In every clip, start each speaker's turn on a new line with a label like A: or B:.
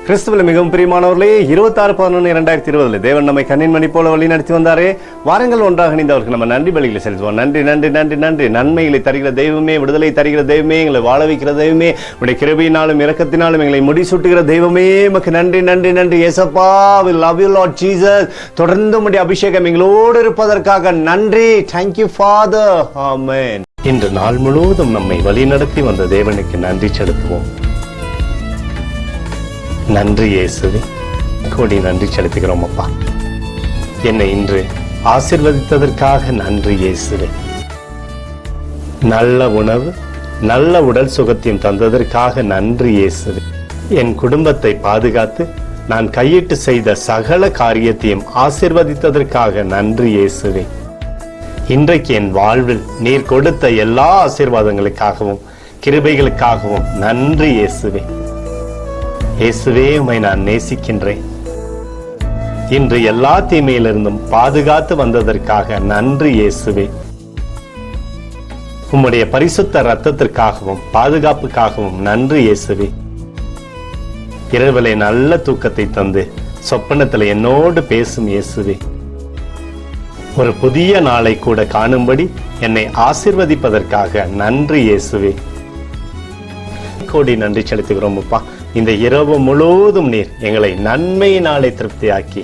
A: கிறிஸ்துவில் மிகவும் பிரியமானவர்களே, 26/11/2020 தேவன் நம்மை கண்ணின் மணி போல வழி நடத்தி வந்தாரே. வாரங்கள் ஒன்றாக இணைந்தவருக்கு நம்ம நன்றி பலிகளை செலுத்துவோம். நன்றி நன்றி நன்றி நன்றி. நன்மைகளை தருகிற தெய்வமே, விடுதலை தருகிற தெய்வமே, எங்களை வாழ வைக்கிற தெய்வமே, உடைய கிருபையினாலும் இரக்கத்தினாலும் எங்களை முடிசூட்டுகிற தெய்வமே, உமக்கு நன்றி நன்றி நன்றி. ஏசப்பா, we love you Lord Jesus. தொடர்ந்து உம்முடைய அபிஷேகம் எங்களோடு இருப்பதற்காக நன்றி. Thank you Father. Amen. இன்று நாள் முழுவதும் நம்மை வழி நடத்தி வந்த தேவனுக்கு நன்றி செலுத்துவோம். நன்றி இயேசுவே, கோடி நன்றி செலுத்துகிறோம் அப்பா. என்னை இன்று ஆசீர்வதித்ததற்காக நன்றி இயேசுவே. நல்ல உணவு, நல்ல உடல் சுகத்தையும் தந்ததற்காக நன்றி இயேசுவே. என் குடும்பத்தை பாதுகாத்து நான் கையிட்டு செய்த சகல காரியத்தையும் ஆசீர்வதித்ததற்காக நன்றி இயேசுவே. இன்றைக்கு என் வாழ்வில் நீர் கொடுத்த எல்லா ஆசீர்வாதங்களுக்காகவும் கிருபைகளுக்காகவும் நன்றி இயேசுவே. இயேசுவே, உம்மை நான் நேசிக்கின்றேன். இன்று எல்லா தீமையிலிருந்தும் பாதுகாத்து வந்ததற்காக நன்றி இயேசுவே. உம்முடைய பரிசுத்த இரத்தத்திற்காகவும் பாதுகாப்புக்காகவும் நன்றி இயேசுவே. இரவிலே நல்ல தூக்கத்தை தந்து சொப்பனத்தில் என்னோடு பேசும் இயேசுவே. ஒரு புதிய நாளை கூட காணும்படி என்னை ஆசீர்வதிப்பதற்காக நன்றி இயேசுவே. கோடி நன்றி செலுத்துகிறோம் அப்பா. இந்த இரவு முழுவதும் நீர் எங்களை நன்மையினாலே திருப்தியாக்கி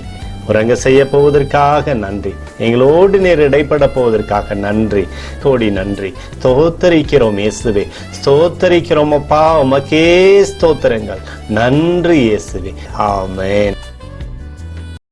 A: உறங்க செய்ய போவதற்காக நன்றி. எங்களோடு நீர் இடைப்பட போவதற்காக நன்றி. கோடி நன்றி. ஸ்தோத்தரிக்கிறோம் இயேசுவே, ஸ்தோத்தரிக்கிறோம் அப்பா. உமக்கே ஸ்தோத்திரங்கள். நன்றி இயேசுவே. ஆமென்.